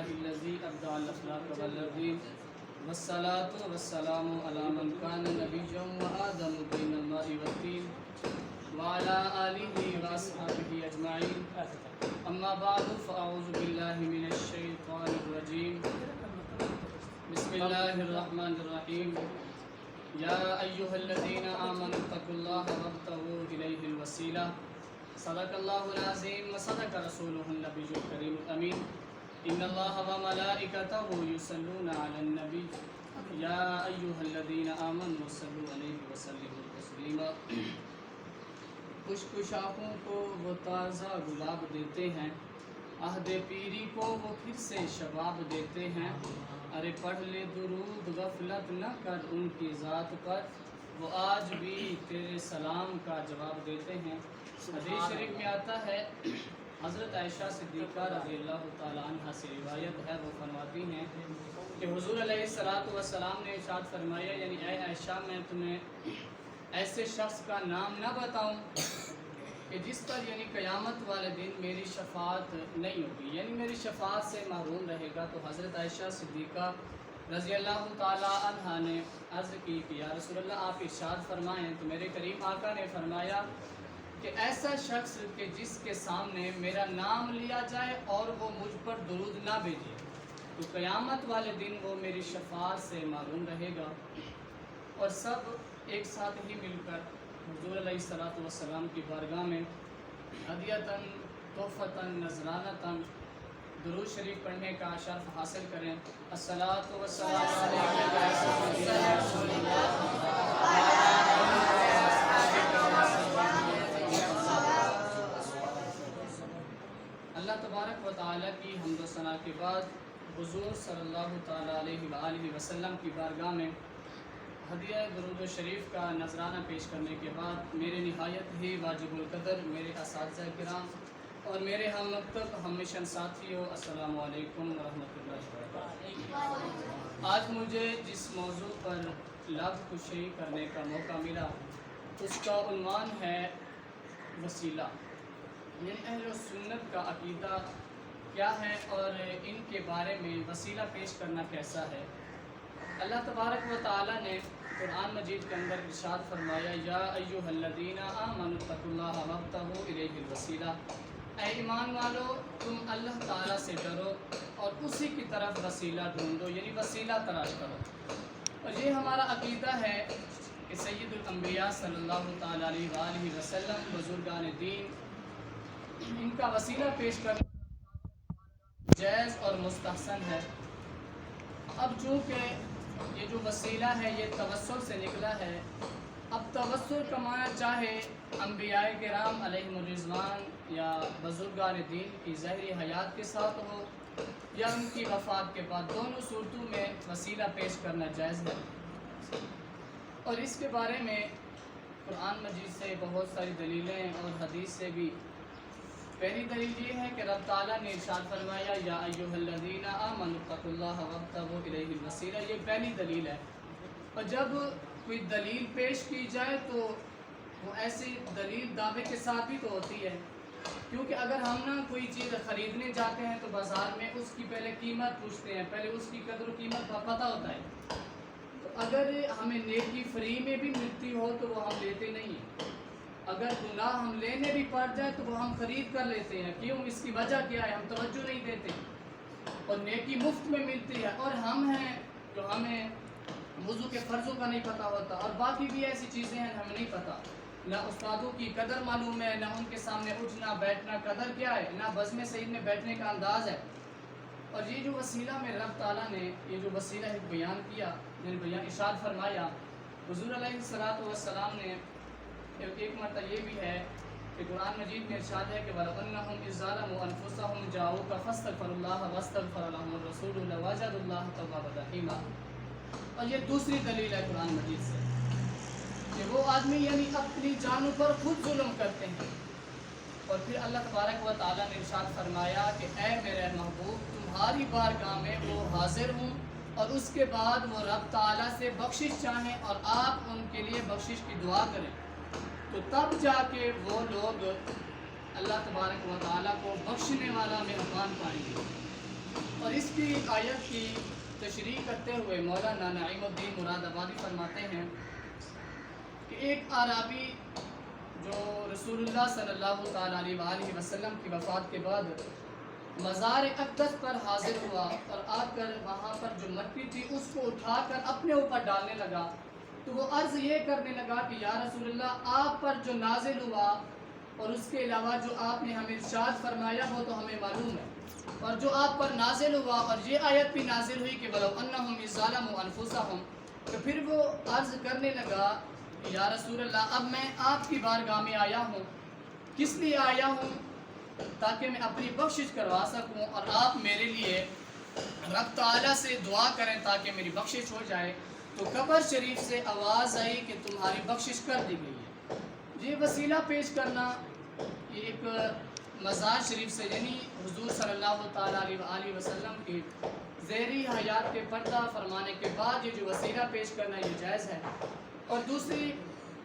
لله الذي أبدع الأخلاق والذين والصلاة والسلام على من كان نبيا وآدم بين الماء والطين وعلى آله وأصحابه أجمعين. أما بعد فأعوذ بالله من الشيطان الرجيم. بسم الله الرحمن الرحيم. يا أيها الذين آمنوا اتقوا الله وابتغوا إليه الوسيلة. صدق الله العظيم وصدق رسوله النبي الكريم الأمين. إن الله وملائكته يصلون على النبي يا أيها الذين آمنوا صلوا عليه وسلموا تسليما. خشک شاخوں کو وہ تازہ گلاب دیتے ہیں، عہد پیری کو وہ پھر سے شباب دیتے ہیں. ارے پڑھ لے درود غفلت نہ کر ان کی ذات پر، وہ آج بھی تیرے سلام کا جواب دیتے ہیں. حدیث شریف میں آتا ہے، حضرت عائشہ صدیقہ رضی اللہ تعالیٰ عنہ سے روایت ہے، وہ فرماتی ہیں کہ حضور علیہ السلام نے ارشاد فرمایا، یعنی اے عائشہ میں تمہیں ایسے شخص کا نام نہ بتاؤں کہ جس پر یعنی قیامت والے دن میری شفاعت نہیں ہوگی، یعنی میری شفاعت سے محروم رہے گا. تو حضرت عائشہ صدیقہ رضی اللہ تعالیٰ عنہ نے عرض کی کہ یا رسول اللہ آپ ارشاد فرمائیں. تو میرے کریم آقا نے فرمایا کہ ایسا شخص کہ جس کے سامنے میرا نام لیا جائے اور وہ مجھ پر درود نہ بھیجے تو قیامت والے دن وہ میری شفاعت سے محروم رہے گا. اور سب ایک ساتھ ہی مل کر حضور علیہ السلام کی بارگاہ میں ہدیتاً تحفتاً نذرانتاً درود شریف پڑھنے کا شرف حاصل کریں. الصلاۃ والسلام علیک یا رسول اللہ. اللہ تبارک و تعالیٰ کی حمد و ثنا کے بعد حضور صلی اللہ تعالیٰ علیہ وآلہ وسلم کی بارگاہ میں ہدیہ درود شریف کا نذرانہ پیش کرنے کے بعد میرے نہایت ہی واجب القدر میرے اساتذہ کرام اور میرے ہم مکتب ہم مشن ساتھیوں، السلام علیکم ورحمۃ اللہ وبرکاتہ. آج مجھے جس موضوع پر لفظ کشی کرنے کا موقع ملا اس کا عنوان ہے وسیلہ، یعنی اہل سنت کا عقیدہ کیا ہے اور ان کے بارے میں وسیلہ پیش کرنا کیسا ہے. اللہ تبارک و تعالیٰ نے قرآن مجید کے اندر ارشاد فرمایا، یا ایھا الذین آمنوا اتقوا اللہ وابتغوا الیہ الوسیلہ. اے ایمان والو تم اللہ تعالیٰ سے ڈرو اور اسی کی طرف وسیلہ ڈھونڈو، یعنی وسیلہ تلاش کرو. اور یہ ہمارا عقیدہ ہے کہ سید الانبیاء صلی اللہ تعالیٰ علیہ وآلہ وسلم بزرگان دین ان کا وسیلہ پیش کرنا جائز اور مستحسن ہے. اب چونکہ یہ جو وسیلہ ہے یہ توسل سے نکلا ہے، اب توسل کا معنی چاہے انبیاء کرام علیہم الرضوان یا بزرگان دین کی ظاہری حیات کے ساتھ ہو یا ان کی وفات کے بعد، دونوں صورتوں میں وسیلہ پیش کرنا جائز ہے. اور اس کے بارے میں قرآن مجید سے بہت ساری دلیلیں اور حدیث سے بھی. پہلی دلیل یہ ہے کہ رب تعالیٰ نے ارشاد فرمایا، یا ایھا الذین آمنوا اتقوا اللہ وابتغوا الیہ الوسیلہ. یہ پہلی دلیل ہے. اور جب کوئی دلیل پیش کی جائے تو وہ ایسی دلیل دعوے کے ساتھ ہی تو ہوتی ہے، کیونکہ اگر ہم نہ کوئی چیز خریدنے جاتے ہیں تو بازار میں اس کی پہلے قیمت پوچھتے ہیں، پہلے اس کی قدر و قیمت کا پتہ ہوتا ہے. تو اگر ہمیں نیکی فری میں بھی ملتی ہو تو وہ ہم لیتے نہیں ہیں. اگر گناہ ہم لینے بھی پڑ جائے تو وہ ہم خرید کر لیتے ہیں. کیوں؟ اس کی وجہ کیا ہے؟ ہم توجہ نہیں دیتے. اور نیکی مفت میں ملتی ہے. اور ہم ہیں جو ہمیں وضو کے فرضوں کا نہیں پتہ ہوتا، اور باقی بھی ایسی چیزیں ہیں ہمیں نہیں پتہ. نہ استادوں کی قدر معلوم ہے، نہ ان کے سامنے اٹھنا بیٹھنا قدر کیا ہے، نہ بزم سعید میں بیٹھنے کا انداز ہے. اور یہ جو وسیلہ میں رب تعالیٰ نے یہ جو وسیلہ ایک بیان کیا، یعنی بیان ارشاد فرمایا، حضور علیہ السلام نے ایک مرتبہ یہ بھی ہے کہ قرآن مجید میں ارشاد ہے کہ وَلَأَنَّهُمْ إِذْ ظَلَمُوا أَنفُسَهُمْ جَاءُوكَ فَاسْتَغْفَرُوا اللَّهَ وَاسْتَغْفَرَ لَهُمُ الرَّسُولُ لَوَجَدُوا اللَّهَ تَوَّابًا رَحِيمًا. اور یہ دوسری دلیل ہے قرآن مجید سے کہ وہ آدمی یعنی اپنی جانوں پر خود ظلم کرتے ہیں. اور پھر اللہ تبارک و تعالیٰ نے ارشاد فرمایا کہ اے میرے محبوب تمہاری بارگاہ میں وہ حاضر ہوں، اور اس کے بعد وہ رب تعالیٰ سے بخشش چاہیں اور آپ ان کے لیے بخشش کی دعا کریں، تو تب جا کے وہ لوگ اللہ تبارک و تعالیٰ کو بخشنے والا مہربان پائیں گے. اور اس کی آیت کی تشریح کرتے ہوئے مولانا نعیم الدین مراد آبادی فرماتے ہیں کہ ایک اعرابی جو رسول اللہ صلی اللہ تعالیٰ علیہ وآلہ وسلم کی وفات کے بعد مزار اقدس پر حاضر ہوا اور آ کر وہاں پر جو مٹی تھی اس کو اٹھا کر اپنے اوپر ڈالنے لگا، تو وہ عرض یہ کرنے لگا کہ یا رسول اللہ آپ پر جو نازل ہوا اور اس کے علاوہ جو آپ نے ہمیں ارشاد فرمایا ہو تو ہمیں معلوم ہے، اور جو آپ پر نازل ہوا اور یہ آیت بھی نازل ہوئی کہ وَلَوْ أَنَّهُمْ إِذْ ظَلَمُوا أَنفُسَهُمْ، تو پھر وہ عرض کرنے لگا کہ یا رسول اللہ اب میں آپ کی بارگاہ میں آیا ہوں، کس لیے آیا ہوں؟ تاکہ میں اپنی بخشش کروا سکوں اور آپ میرے لیے رب تعالیٰ سے دعا کریں تاکہ میری بخشش ہو جائے۔ تو قبر شریف سے آواز آئی کہ تمہاری بخشش کر دی گئی ہے۔ یہ وسیلہ پیش کرنا یہ ایک مزار شریف سے یعنی حضور صلی اللہ تعالیٰ علیہ وآلہ وسلم کی زہری حیات کے پردہ فرمانے کے بعد یہ جو وسیلہ پیش کرنا یہ جائز ہے۔ اور دوسری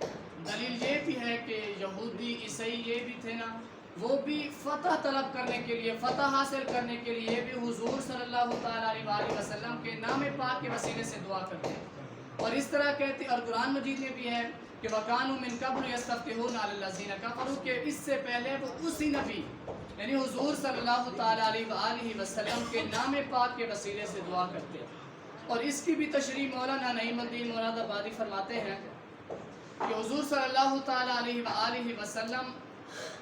دلیل یہ بھی ہے کہ یہودی عیسائی یہ بھی تھے نا، وہ بھی فتح طلب کرنے کے لیے، فتح حاصل کرنے کے لیے بھی حضور صلی اللہ تعالیٰ علیہ وآلہ وسلم کے نام پاک کے وسیلے سے دعا کرتے ہیں، اور اس طرح کہتے، اور قرآن مجید میں بھی ہے کہ وَكَانُوا مِن قَبْلُ يَسْتَفْتِحُونَ عَلَى الَّذِينَ كَفَرُوا، کہ اس سے پہلے وہ اسی نبی یعنی حضور صلی اللہ تعالیٰ علیہ وآلہ وسلم کے نام پاک کے وسیلے سے دعا کرتے ہیں۔ اور اس کی بھی تشریح مولانا نعیم الدین مراد آبادی فرماتے ہیں کہ حضور صلی اللہ تعالیٰ علیہ وآلہ وسلم،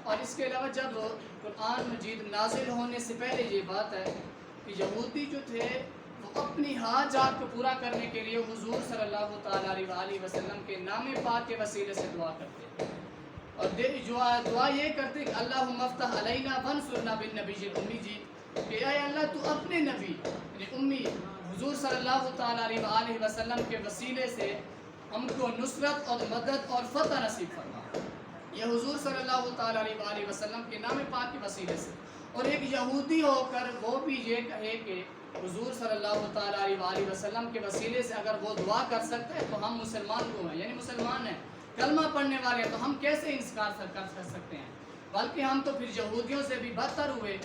اور اس کے علاوہ جب قرآن مجید نازل ہونے سے پہلے یہ بات ہے کہ یہودی جو تھے وہ اپنی حاجات کو پورا کرنے کے لیے حضور صلی اللہ تعالیٰ علیہ وآلہ وسلم کے نام پاک کے وسیلے سے دعا کرتے، اور دعا یہ کرتے کہ اللہم افتح علینا وانصرنا بالنبی الامی، جی کہ اے اللہ تو اپنے نبی یعنی امی حضور صلی اللہ تعالیٰ علیہ وآلہ وسلم کے وسیلے سے ہم کو نصرت اور مدد اور فتح نصیب فرما، یہ حضور صلی اللہ تعالیٰ علیہ وآلہ وسلم کے نام پاک کے وسیلے سے۔ اور ایک یہودی ہو کر وہ بھی یہ کہے کہ حضور صلی اللہ تعالیٰ علیہ وآلہ وسلم کے وسیلے سے اگر وہ دعا کر سکتے ہیں تو ہم مسلمان کو ہیں، یعنی مسلمان ہیں، کلمہ پڑھنے والے ہیں، تو ہم کیسے انکار کر سکتے ہیں؟ بلکہ ہم تو پھر یہودیوں سے بھی بدتر ہوئے،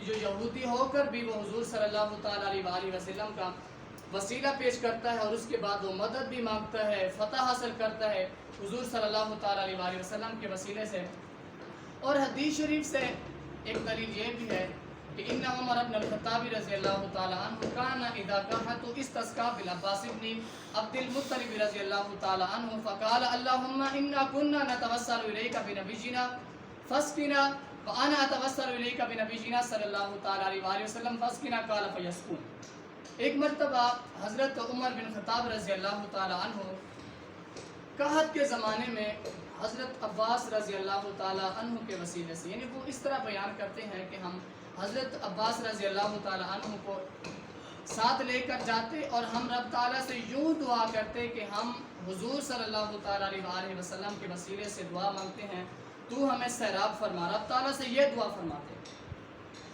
جو یہودی ہو کر بھی وہ حضور صلی اللہ تعالیٰ علیہ وآلہ وسلم کا وسیلہ پیش کرتا ہے اور اس کے بعد وہ مدد بھی مانگتا ہے، فتح حاصل کرتا ہے حضور صلی اللہ تعالیٰ علیہ وآلہ وسلم کے وسیلے سے۔ اور حدیث شریف سے ایک دلیل یہ بھی ہے کہ ان عمر بن الخطاب رضی اللہ تعالیٰ عنہ کان اذا کحت استسقى بالعباس بن عبد المطلب رضی اللہ تعالیٰ عنہ فقال اللهم انا كنا نتوسل اليك بنبينا فاسقنا وانا اتوسل اليك بنبينا صلی اللہ تعالیٰ علیہ وآلہ وسلم فاسقنا قال فيسقون۔ ایک مرتبہ حضرت عمر بن خطاب رضی اللہ تعالیٰ عنہ قحط کے زمانے میں حضرت عباس رضی اللہ تعالیٰ عنہ کے وسیلے سے، یعنی وہ اس طرح بیان کرتے ہیں کہ ہم حضرت عباس رضی اللہ تعالیٰ عنہ کو ساتھ لے کر جاتے اور ہم رب تعالیٰ سے یوں دعا کرتے کہ ہم حضور صلی اللہ تعالیٰ علیہ وآلہ وسلم کے وسیلے سے دعا مانگتے ہیں تو ہمیں سیراب فرما، رب تعالیٰ سے یہ دعا فرماتے ہیں۔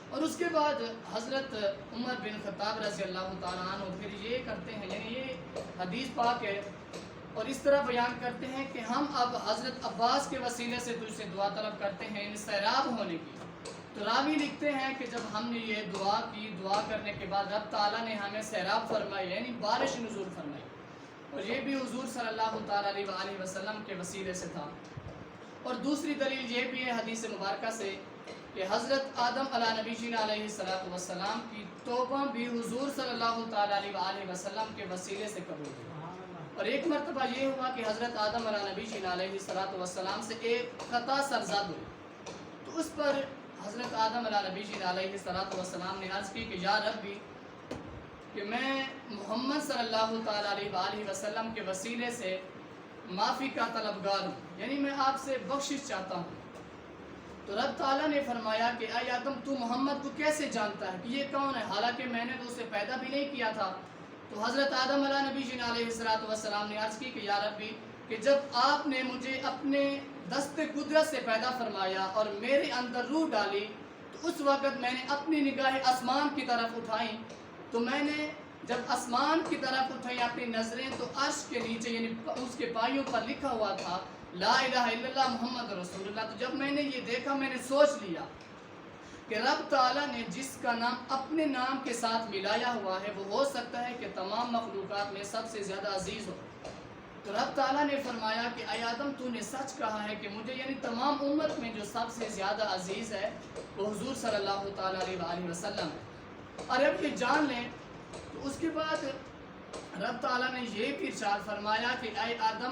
اور اس کے بعد حضرت عمر بن خطاب رضی اللہ تعالیٰ عنہ پھر یہ کرتے ہیں، یعنی یہ حدیث پاک ہے، اور اس طرح بیان کرتے ہیں کہ ہم اب حضرت عباس کے وسیلے سے تجھ سے دعا طلب کرتے ہیں ان سیراب ہونے کی۔ تو راوی لکھتے ہیں کہ جب ہم نے یہ دعا کی، دعا کرنے کے بعد رب تعالیٰ نے ہمیں سیراب فرمائی یعنی بارش نزول فرمائی، اور یہ بھی حضور صلی اللہ تعالیٰ علیہ وآلہ وسلم کے وسیلے سے تھا۔ اور دوسری دلیل یہ بھی ہے حدیث مبارکہ سے کہ حضرت آدم علیہ نبی جینا علیہ السلام کی توبہ بھی حضور صلی اللہ تعالیٰ علیہ وآلہ وسلم کے وسیلے سے قبول ہوئی۔ اور ایک مرتبہ یہ ہوا کہ حضرت آدم علیہ نبی جینا علیہ السلام سے ایک خطا سرزاد ہوئی، تو اس پر حضرت آدم علیہ نبی جینا علیہ السلام نے عرض کی کہ یا ربی کہ میں محمد صلی اللہ تعالیٰ علیہ وآلہ وسلم کے وسیلے سے معافی کا طلبگار ہوں، یعنی میں آپ سے بخشش چاہتا ہوں۔ تو رب تعالیٰ نے فرمایا کہ اے آدم تو محمد کو کیسے جانتا ہے کہ یہ کون ہے، حالانکہ میں نے تو اسے پیدا بھی نہیں کیا تھا۔ تو حضرت آدم علیہ نبی جینا علیہ السلام نے عرض کی کہ یا ربی کہ جب آپ نے مجھے اپنے دست قدرت سے پیدا فرمایا اور میرے اندر روح ڈالی تو اس وقت میں نے اپنی نگاہیں آسمان کی طرف اٹھائیں، تو میں نے جب آسمان کی طرف اٹھائی اپنی نظریں تو عرش کے نیچے یعنی اس کے پائیوں پر لکھا ہوا تھا لا الہ الا اللہ محمد رسول اللہ۔ تو جب میں نے یہ دیکھا میں نے سوچ لیا کہ رب تعالیٰ نے جس کا نام اپنے نام کے ساتھ ملایا ہوا ہے وہ ہو سکتا ہے کہ تمام مخلوقات میں سب سے زیادہ عزیز ہو۔ تو رب تعالیٰ نے فرمایا کہ اے آدم تو نے سچ کہا ہے کہ مجھے یعنی تمام امت میں جو سب سے زیادہ عزیز ہے وہ حضور صلی اللہ تعالیٰ علیہ وآلہ وسلم ہے۔ اور اب یہ جان لیں تو اس کے بعد رب تعالیٰ نے یہ بھی ارشاد فرمایا کہ اے آدم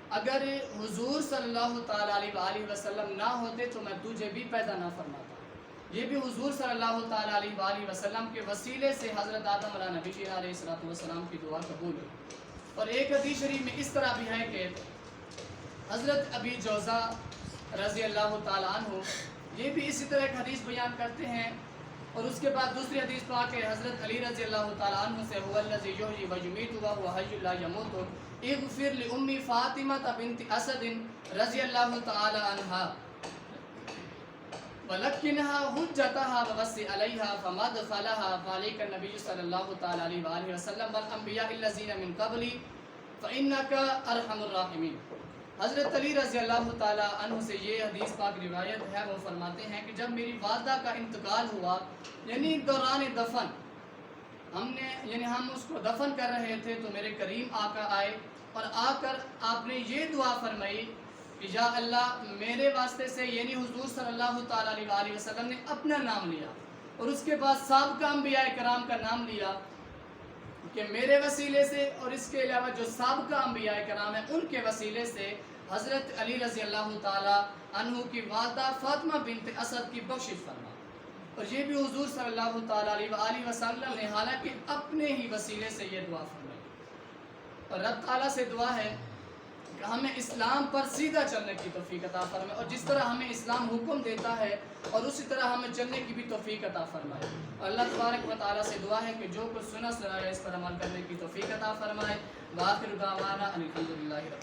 اگر حضور صلی اللہ تعالیٰ علیہ وآلہ وسلم نہ ہوتے تو میں تجھے بھی پیدا نہ فرماتا۔ یہ بھی حضور صلی اللہ تعالیٰ علیہ وآلہ وسلم کے وسیلے سے حضرت آدم علیہ نبی علیہ السلام کی دعا قبول ہوئی۔ اور ایک حدیث شریف میں اس طرح بھی ہے کہ حضرت ابی جوزا رضی اللہ تعالیٰ عنہ یہ بھی اسی طرح ایک حدیث بیان کرتے ہیں۔ اور اس کے بعد دوسری حدیث پاک ہے حضرت علی رضی اللہ تعالیٰ عنہ سے هو الذی یحیی و یمیت وهو حی لا یموت اغفر لأمی فاطمہ بنت اسد رضی اللہ تعالیٰ عنہا وَلَكِّنْهَا حُجَّتَهَا وَوَسِّ عَلَيْهَا فَمَا دَخَلَهَا فَعَلَيْكَ النَّبِيُّ صلی اللہ تعالیٰ علیہ وآلہ وسلم وَالْأَنْبِيَاءِ الَّذِينَ مِنْ قَبْلِ فَإِنَّكَ أَرْحَمُ الرَّاحِمِينَ۔ حضرت علی رضی اللہ تعالیٰ عنہ سے یہ حدیث پاک روایت ہے، وہ فرماتے ہیں کہ جب میری والدہ کا انتقال ہوا یعنی دوران دفن ہم اس کو دفن کر رہے تھے تو میرے کریم آقا آئے اور آ کر آپ نے یہ دعا فرمائی کہ یا اللہ میرے واسطے سے یعنی حضور صلی اللہ تعالیٰ علیہ وآلہ وسلم نے اپنا نام لیا اور اس کے بعد سابقہ انبیاء کرام کا نام لیا کہ میرے وسیلے سے اور اس کے علاوہ جو سابقہ انبیاء کرام ہیں ان کے وسیلے سے حضرت علی رضی اللہ تعالیٰ عنہ کی والدہ فاطمہ بنت اسد کی بخشش فرما۔ اور یہ بھی حضور صلی اللہ تعالیٰ علیہ وآلہ وسلم نے حالانکہ اپنے ہی وسیلے سے یہ دعا فرمائی۔ اور رب تعالیٰ سے دعا ہے کہ ہمیں اسلام پر سیدھا چلنے کی توفیق عطا فرمائے اور جس طرح ہمیں اسلام حکم دیتا ہے اور اسی طرح ہمیں چلنے کی بھی توفیق عطا فرمائے۔ اور اللہ تبارک و تعالیٰ سے دعا ہے کہ جو کچھ سنا سنایا اس پر عمل کرنے کی توفیق عطا فرمائے۔ وآخر دعوانا ان الحمد للہ۔